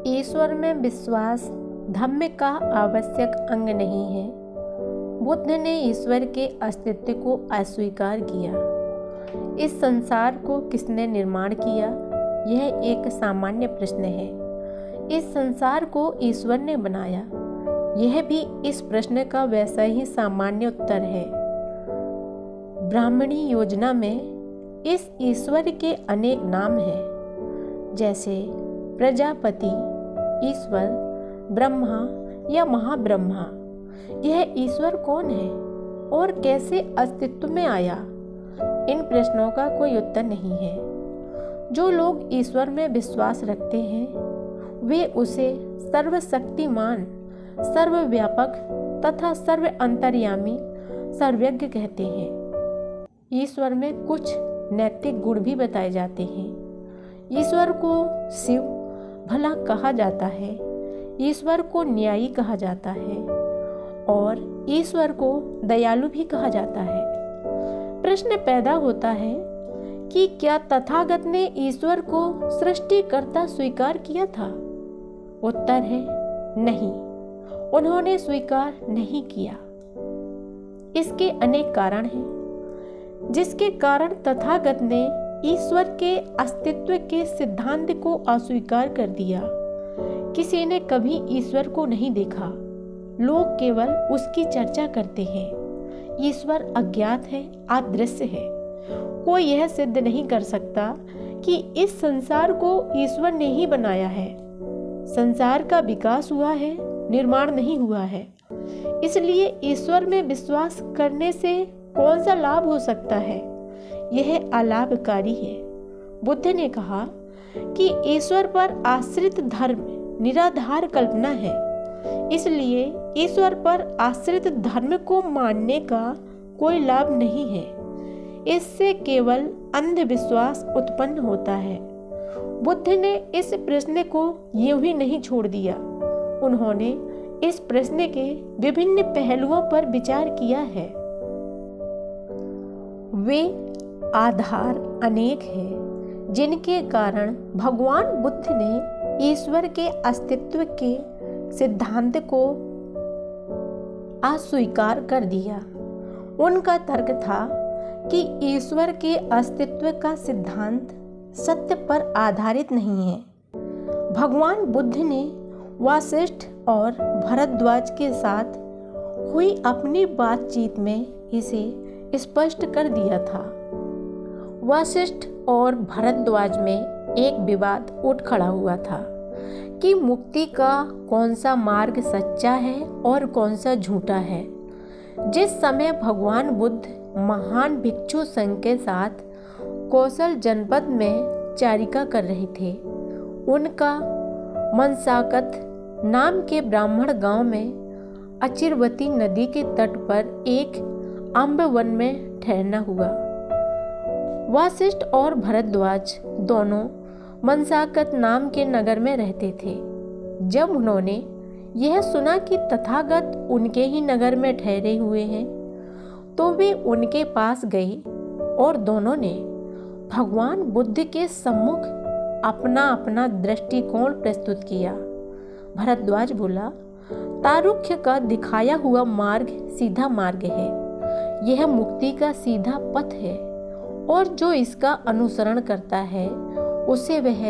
ईश्वर में विश्वास धर्म का आवश्यक अंग नहीं है। बुद्ध ने ईश्वर के अस्तित्व को अस्वीकार किया। इस संसार को किसने निर्माण किया, यह एक सामान्य प्रश्न है। इस संसार को ईश्वर ने बनाया, यह भी इस प्रश्न का वैसा ही सामान्य उत्तर है। ब्राह्मणी योजना में इस ईश्वर के अनेक नाम हैं, जैसे प्रजापति, ईश्वर, ब्रह्मा या महाब्रह्मा। यह ईश्वर कौन है और कैसे अस्तित्व में आया? इन प्रश्नों का कोई उत्तर नहीं है। जो लोग ईश्वर में विश्वास रखते हैं वे उसे सर्वशक्तिमान, सर्वव्यापक तथा सर्व अंतर्यामी, सर्वज्ञ कहते हैं। ईश्वर में कुछ नैतिक गुण भी बताए जाते हैं। ईश्वर को शिव भला कहा जाता है, ईश्वर को न्यायी कहा जाता है और ईश्वर को दयालु भी कहा जाता है। प्रश्न पैदा होता है कि क्या तथागत ने ईश्वर को सृष्टिकर्ता स्वीकार किया था? उत्तर है नहीं, उन्होंने स्वीकार नहीं किया। इसके अनेक कारण हैं, जिसके कारण तथागत ने ईश्वर के अस्तित्व के सिद्धांत को अस्वीकार कर दिया। किसी ने कभी ईश्वर को नहीं देखा, लोग केवल उसकी चर्चा करते हैं। ईश्वर अज्ञात है, अदृश्य है। कोई यह सिद्ध नहीं कर सकता कि इस संसार को ईश्वर ने ही बनाया है। संसार का विकास हुआ है, निर्माण नहीं हुआ है। इसलिए ईश्वर में विश्वास करने से कौन सा लाभ हो सकता है? यह अलाभकारी है। बुद्ध ने कहा कि ईश्वर पर आश्रित धर्म निराधार कल्पना है, इसलिए ईश्वर पर आश्रित धर्म को मानने का कोई लाभ नहीं है। इससे केवल अंधविश्वास उत्पन्न होता है। बुद्ध ने इस प्रश्न को यूं ही नहीं छोड़ दिया। उन्होंने इस प्रश्न के विभिन्न पहलुओं पर विचार किया है। वे आधार अनेक हैं जिनके कारण भगवान बुद्ध ने ईश्वर के अस्तित्व के सिद्धांत को अस्वीकार कर दिया। उनका तर्क था कि ईश्वर के अस्तित्व का सिद्धांत सत्य पर आधारित नहीं है। भगवान बुद्ध ने वशिष्ठ और भरद्वाज के साथ हुई अपनी बातचीत में इसे स्पष्ट कर दिया था। वशिष्ठ और भरद्वाज में एक विवाद उठ खड़ा हुआ था कि मुक्ति का कौन सा मार्ग सच्चा है और कौन सा झूठा है। जिस समय भगवान बुद्ध महान भिक्षु संघ के साथ कौशल जनपद में चारिका कर रहे थे, उनका मनसाकत नाम के ब्राह्मण गांव में अचिरवती नदी के तट पर एक अम्ब वन में ठहरना हुआ। वशिष्ठ और भरद्वाज दोनों मनसाकत नाम के नगर में रहते थे। जब उन्होंने यह सुना कि तथागत उनके ही नगर में ठहरे हुए हैं, तो वे उनके पास गए और दोनों ने भगवान बुद्ध के सम्मुख अपना अपना दृष्टिकोण प्रस्तुत किया। भरद्वाज बोला, तारुख्य का दिखाया हुआ मार्ग सीधा मार्ग है। यह मुक्ति का सीधा पथ है और जो इसका अनुसरण करता है उसे वह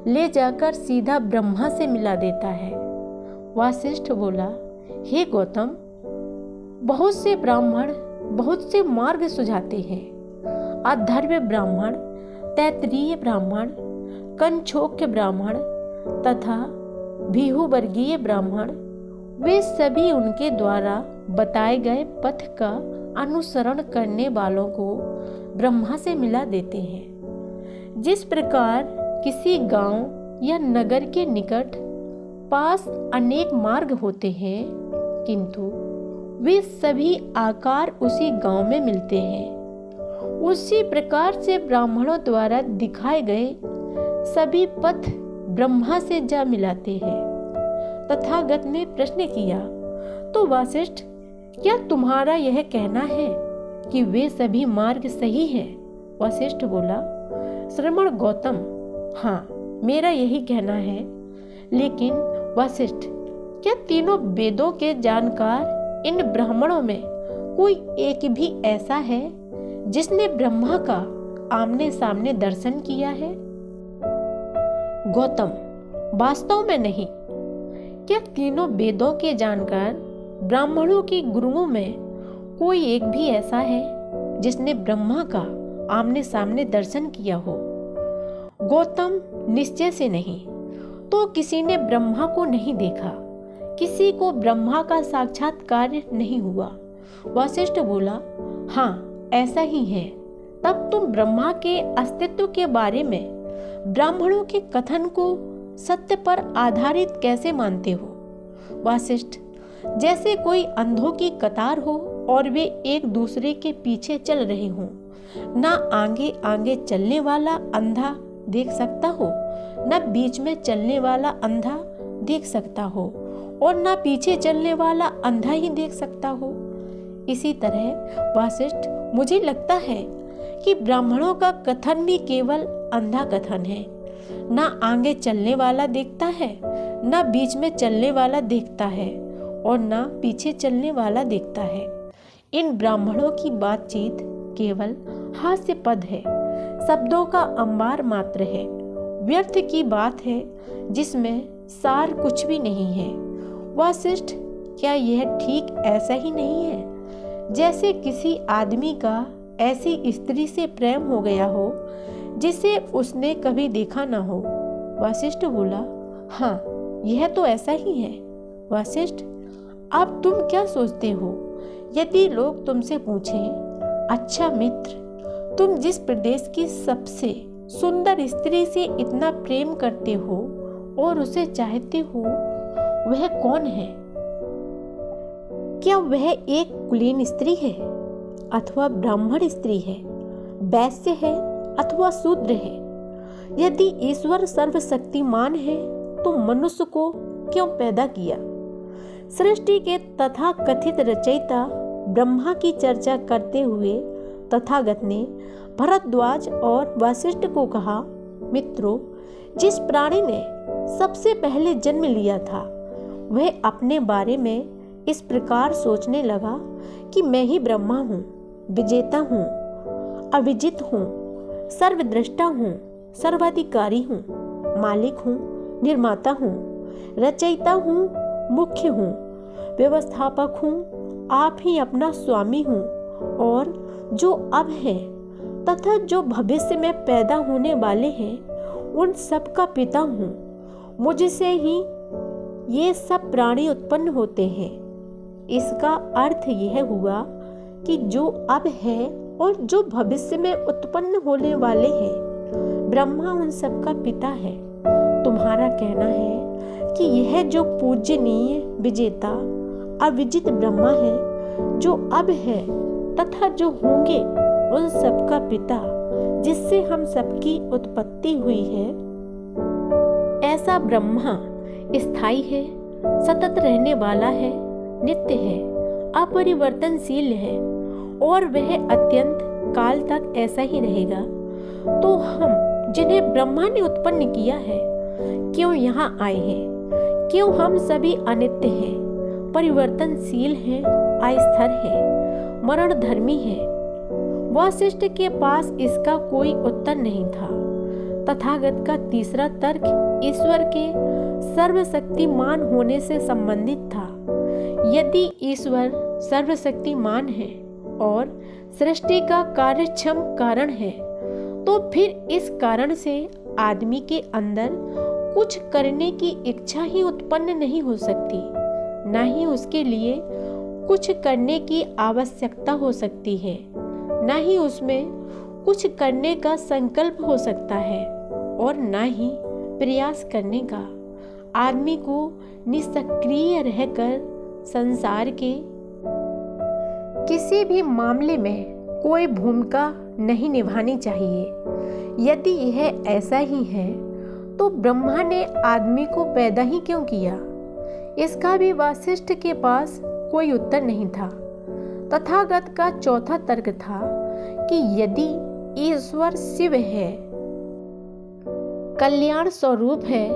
ले जाकर सीधा ब्रह्मा से मिला देता है। वशिष्ठ बोला, हे गौतम, बहुत से ब्राह्मण बहुत से मार्ग सुझाते हैं। अधर्व ब्राह्मण, तैत्तिरीय ब्राह्मण, कंछोक्य ब्राह्मण तथा भीहुवर्गीय ब्राह्मण, वे सभी उनके द्वारा बताए गए पथ का अनुसरण करने वालों को ब्रह्मा से मिला देते हैं। जिस प्रकार किसी गांव या नगर के निकट पास अनेक मार्ग होते हैं, किंतु वे सभी आकार उसी गांव में मिलते हैं, उसी प्रकार से ब्राह्मणों द्वारा दिखाए गए सभी पथ ब्रह्मा से जा मिलाते हैं। तथागत ने प्रश्न किया, तो वशिष्ठ, क्या तुम्हारा यह कहना है कि वे सभी मार्ग सही हैं? वशिष्ठ बोला, श्रमण गौतम, हाँ, मेरा यही कहना है। लेकिन वशिष्ठ, क्या तीनों वेदों के जानकार इन ब्राह्मणों में कोई एक भी ऐसा है जिसने ब्रह्मा का आमने सामने दर्शन किया है? गौतम, वास्तव में नहीं। क्या तीनों वेदों के जानकार ब्राह्मणों के गुरुओं में कोई एक भी ऐसा है जिसने ब्रह्मा का आमने सामने दर्शन किया हो? गौतम, निश्चय से नहीं। तो किसी ने ब्रह्मा को नहीं देखा, किसी को ब्रह्मा का साक्षात्कार नहीं हुआ। वशिष्ठ बोला, हाँ, ऐसा ही है। तब तुम ब्रह्मा के अस्तित्व के बारे में ब्राह्मणों के कथन को सत्य पर आधारित कैसे मानते हो? वशिष्ठ, जैसे कोई अंधों की कतार हो और वे एक दूसरे के पीछे चल रहे हों। ना आगे आगे चलने वाला अंधा देख सकता हो, ना बीच में चलने वाला अंधा देख सकता हो, और ना पीछे चलने वाला अंधा ही देख सकता हो। इसी तरह वशिष्ठ, मुझे लगता है कि ब्राह्मणों का कथन भी केवल अंधा कथन है। ना आगे चलने वाला देखता है, ना बीच में चलने वाला देखता है, और ना पीछे चलने वाला देखता है। इन ब्राह्मणों की बातचीत केवल हास्यपद है, शब्दों का अंबार मात्र है, व्यर्थ की बात है जिसमें सार कुछ भी नहीं है। वशिष्ठ, क्या यह ठीक ऐसा ही नहीं है जैसे किसी आदमी का ऐसी स्त्री से प्रेम हो गया हो जिसे उसने कभी देखा ना हो? वशिष्ठ बोला, हाँ, यह तो ऐसा ही है। वशिष्ठ, अब तुम क्या सोचते हो यदि लोग तुमसे पूछें, अच्छा मित्र, तुम जिस प्रदेश की सबसे सुंदर स्त्री से इतना प्रेम करते हो और उसे चाहते हो, वह कौन है? क्या वह एक कुलीन स्त्री है अथवा ब्राह्मण स्त्री है, वैश्य है अथवा शूद्र है? यदि ईश्वर सर्वशक्तिमान है तो मनुष्य को क्यों पैदा किया? सृष्टि के तथा कथित रचयिता ब्रह्मा की चर्चा करते हुए तथागत ने भरद्वाज और वशिष्ठ को कहा, मित्रों, जिस प्राणी ने सबसे पहले जन्म लिया था वह अपने बारे में इस प्रकार सोचने लगा कि मैं ही ब्रह्मा हूँ, विजेता हूँ, अविजित हूँ, सर्वद्रष्टा हूँ, सर्वाधिकारी हूँ, मालिक हूँ, निर्माता हूँ, रचयिता हूँ, मुख्य हूँ, व्यवस्थापक हूँ, आप ही अपना स्वामी हूँ, और जो अब है तथा जो भविष्य में पैदा होने वाले हैं उन सब का पिता हूँ। मुझसे ही ये सब प्राणी उत्पन्न होते हैं। इसका अर्थ यह हुआ कि जो अब है और जो भविष्य में उत्पन्न होने वाले हैं, ब्रह्मा उन सब का पिता है। तुम्हारा कहना है कि यह जो पूज्यनीय, विजेता, अविजित ब्रह्मा है, जो अब है तथा जो होंगे उन सब का पिता, जिससे हम सबकी उत्पत्ति हुई है, ऐसा ब्रह्मा स्थायी है, सतत रहने वाला है, नित्य है, अपरिवर्तनशील है, और वह अत्यंत काल तक ऐसा ही रहेगा। तो हम जिन्हें ब्रह्मा ने उत्पन्न किया है, क्यों यहाँ आए हैं? क्यों हम सभी अनित्य हैं, परिवर्तनशील हैं, अस्थायी हैं, मरण धर्मी हैं? वशिष्ठ के पास इसका कोई उत्तर नहीं था। तथागत का तीसरा तर्क ईश्वर के सर्वशक्तिमान होने से संबंधित था। यदि ईश्वर सर्वशक्तिमान है और सृष्टि का कार्यक्षम कारण है, तो फिर इस कारण से आदमी के अंदर कुछ करने की इच्छा ही उत्पन्न नहीं हो सकती, न ही उसके लिए कुछ करने की आवश्यकता हो सकती है, न ही उसमें कुछ करने का संकल्प हो सकता है, और न ही प्रयास करने का। आदमी को निष्क्रिय रहकर संसार के किसी भी मामले में कोई भूमिका नहीं निभानी चाहिए। यदि यह ऐसा ही है तो ब्रह्मा ने आदमी को पैदा ही क्यों किया? इसका भी वशिष्ठ के पास कोई उत्तर नहीं था। तथागत का चौथा तर्क था कि यदि ईश्वर शिव है, कल्याण स्वरूप है,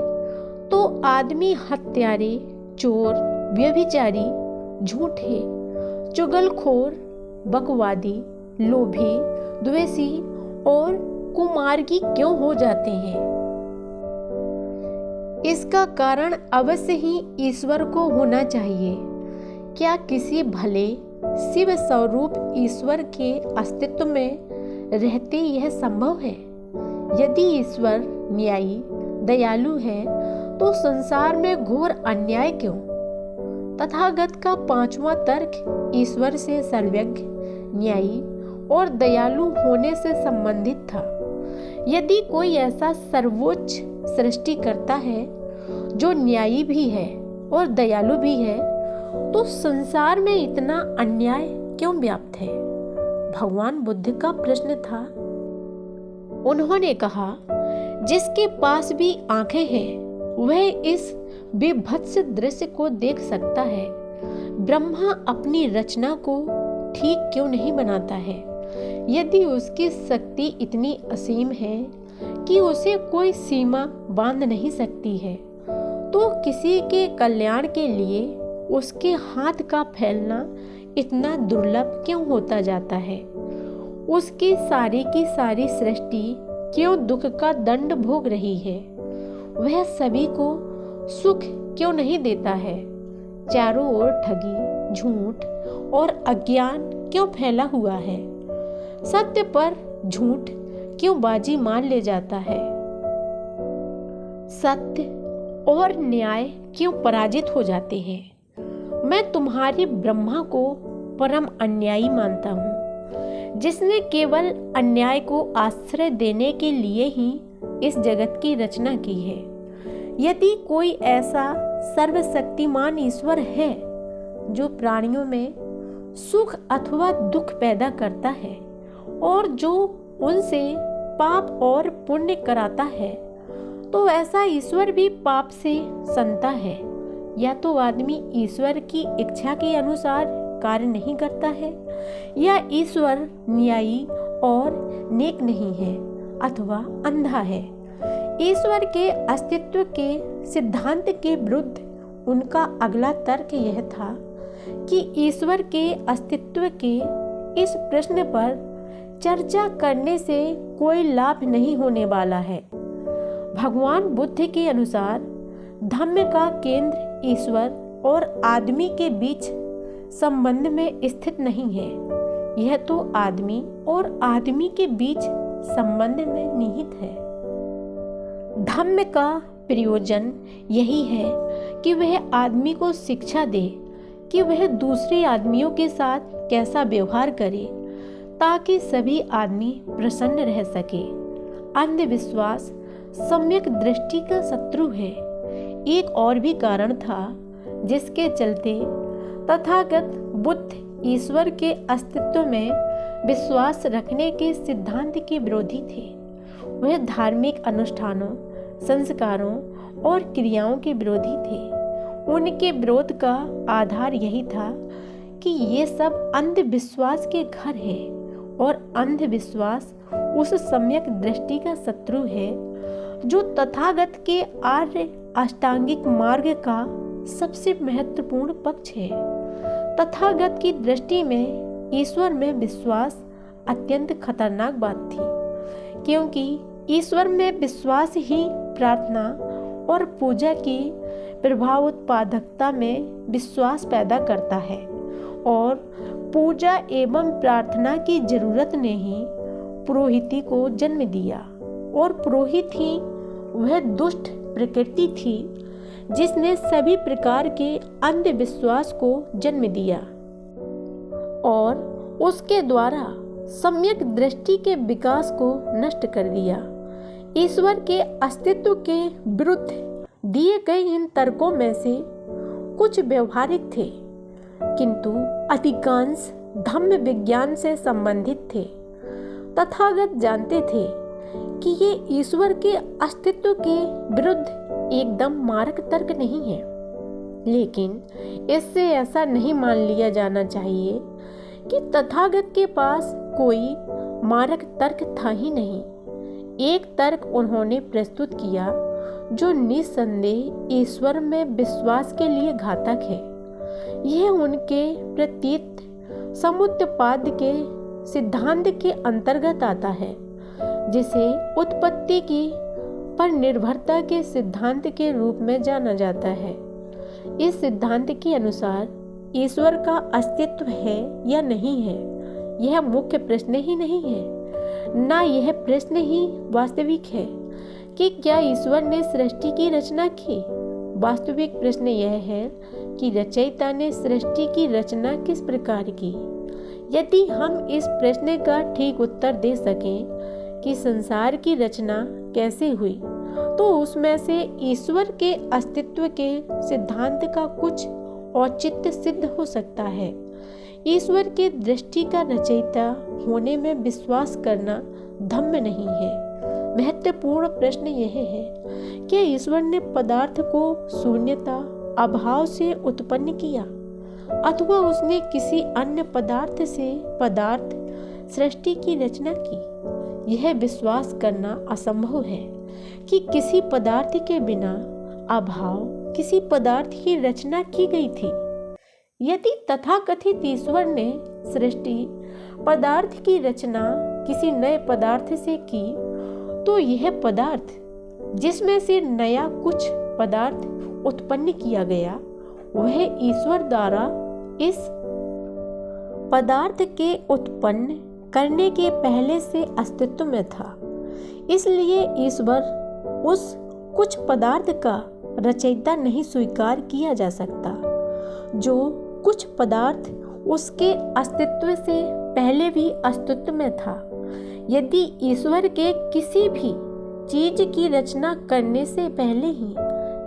तो आदमी हत्यारे, चोर, व्यभिचारी, झूठे, चुगलखोर, बकवादी, लोभी, द्वेषी और कुमार्गी क्यों हो जाते हैं? इसका कारण अवश्य ही ईश्वर को होना चाहिए। क्या किसी भले शिव स्वरूप ईश्वर के अस्तित्व में रहते यह संभव है? यदि ईश्वर न्यायी, दयालु है तो संसार में घोर अन्याय क्यों? तथागत का पांचवा तर्क ईश्वर से सर्वज्ञ, न्यायी और दयालु होने से संबंधित था। यदि कोई ऐसा सर्वोच्च सृष्टि करता है जो न्यायी भी है और दयालु भी है, तो संसार में इतना अन्याय क्यों व्याप्त है? भगवान बुद्ध का प्रश्न था। उन्होंने कहा, जिसके पास भी आंखें हैं वह इस विभत्स दृश्य को देख सकता है। ब्रह्मा अपनी रचना को ठीक क्यों नहीं बनाता है? यदि उसकी शक्ति इतनी असीम है कि उसे कोई सीमा बांध नहीं सकती है, तो किसी के कल्याण के लिए उसके हाथ का फैलना इतना दुर्लभ क्यों होता जाता है? उसकी सारी की सारी सृष्टि क्यों दुख का दंड भोग रही है? वह सभी को सुख क्यों नहीं देता है? चारों ओर ठगी, झूठ और अज्ञान क्यों फैला हुआ है? सत्य पर झूठ क्यों बाजी मार ले जाता है? सत्य और न्याय क्यों पराजित हो जाते हैं? मैं तुम्हारे ब्रह्मा को परम अन्यायी मानता हूँ, जिसने केवल अन्याय को आश्रय देने के लिए ही इस जगत की रचना की है। यदि कोई ऐसा सर्वशक्तिमान ईश्वर है जो प्राणियों में सुख अथवा दुख पैदा करता है और जो उनसे पाप और पुण्य कराता है, तो ऐसा ईश्वर भी पाप से संता है। या तो आदमी ईश्वर की इच्छा के अनुसार कार्य नहीं करता है, या ईश्वर न्यायी और नेक नहीं है अथवा अंधा है। ईश्वर के अस्तित्व के सिद्धांत के विरुद्ध उनका अगला तर्क यह था कि ईश्वर के अस्तित्व के इस प्रश्न पर चर्चा करने से कोई लाभ नहीं होने वाला है। भगवान बुद्ध के अनुसार धम्म का केंद्र ईश्वर और आदमी के बीच संबंध में स्थित नहीं है, यह तो आदमी और आदमी के बीच संबंध में निहित है। धम्म का प्रयोजन यही है कि वह आदमी को शिक्षा दे कि वह दूसरे आदमियों के साथ कैसा व्यवहार करे, ताकि सभी आदमी प्रसन्न रह सके। अंधविश्वास सम्यक दृष्टि का शत्रु है। एक और भी कारण था जिसके चलते तथागत बुद्ध ईश्वर के अस्तित्व में विश्वास रखने के सिद्धांत के विरोधी थे। वह धार्मिक अनुष्ठानों, संस्कारों और क्रियाओं के विरोधी थे। उनके विरोध का आधार यही था कि ये सब अंधविश्वास के घर है और अंधविश्वास उस सम्यक दृष्टि का शत्रु है जो तथागत के आर्य अष्टांगिक मार्ग का सबसे महत्वपूर्ण पक्ष है। तथागत की दृष्टि में ईश्वर में विश्वास अत्यंत खतरनाक बात थी, क्योंकि ईश्वर में विश्वास ही प्रार्थना और पूजा की प्रभाव उत्पादकता में विश्वास पैदा करता है, और पूजा एवं प्रार्थना की जरूरत ने ही पुरोहिती को जन्म दिया, और पुरोहित ही वह दुष्ट प्रकृति थी जिसने सभी प्रकार के अंधविश्वास को जन्म दिया और उसके द्वारा सम्यक दृष्टि के विकास को नष्ट कर दिया। ईश्वर के अस्तित्व के विरुद्ध दिए गए इन तर्कों में से कुछ व्यवहारिक थे, किंतु अधिकांश धम्म विज्ञान से संबंधित थे। तथागत जानते थे कि ये ईश्वर के अस्तित्व के विरुद्ध एकदम मारक तर्क नहीं है, लेकिन इससे ऐसा नहीं मान लिया जाना चाहिए कि तथागत के पास कोई मारक तर्क था ही नहीं। एक तर्क उन्होंने प्रस्तुत किया जो निस्संदेह ईश्वर में विश्वास के लिए घातक है। यह उनके प्रतीत समुत्पाद के सिद्धांत के अंतर्गत आता है, जिसे उत्पत्ति की पर निर्भरता के सिद्धांत के रूप में जाना जाता है। इस सिद्धांत के अनुसार ईश्वर का अस्तित्व है या नहीं है, यह मुख्य प्रश्न ही नहीं है। ना यह प्रश्न ही वास्तविक है कि क्या ईश्वर ने सृष्टि की रचना की। वास्तविक प्रश्न यह है कि रचयिता ने सृष्टि की रचना किस प्रकार की। यदि हम इस प्रश्न का ठीक उत्तर दे सकें कि संसार की रचना कैसे हुई, तो उसमें से ईश्वर के अस्तित्व के सिद्धांत का कुछ औचित्य सिद्ध हो सकता है। ईश्वर के दृष्टि का रचयिता होने में विश्वास करना धम्म नहीं है। महत्वपूर्ण प्रश्न यह है कि ईश्वर ने पदार्थ को शून्यता अभाव से उत्पन्न किया अथवा उसने किसी अन्य पदार्थ से पदार्थ सृष्टि की रचना की। यह विश्वास करना असंभव है कि किसी पदार्थ के बिना अभाव किसी पदार्थ की रचना की गई थी। यदि तथाकथित ईश्वर ने सृष्टि पदार्थ की रचना किसी नए पदार्थ से की, तो यह पदार्थ जिसमें से नया कुछ पदार्थ उत्पन्न किया गया, वह ईश्वर द्वारा इस पदार्थ के उत्पन्न करने के पहले से अस्तित्व में था। इसलिए ईश्वर उस कुछ पदार्थ का रचयिता नहीं स्वीकार किया जा सकता। जो कुछ पदार्थ उसके अस्तित्व से पहले भी अस्तित्व में था। यदि ईश्वर के किसी भी चीज की रचना करने से पहले ही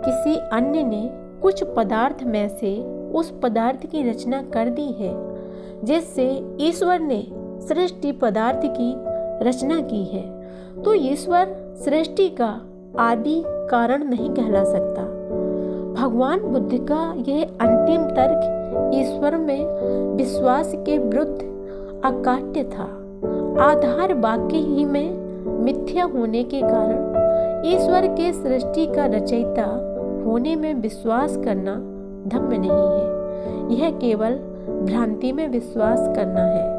किसी अन्य ने कुछ पदार्थ में से उस पदार्थ की रचना कर दी है, जिससे ईश्वर ने सृष्टि पदार्थ की रचना की है, तो ईश्वर सृष्टि का आदि कारण नहीं कहला सकता। भगवान बुद्ध का यह अंतिम तर्क ईश्वर में विश्वास के विरुद्ध अकाट्य था। आधार वाक्य ही में मिथ्या होने के कारण ईश्वर के सृष्टि का रचयिता होने में विश्वास करना धम्म नहीं है। यह केवल भ्रांति में विश्वास करना है।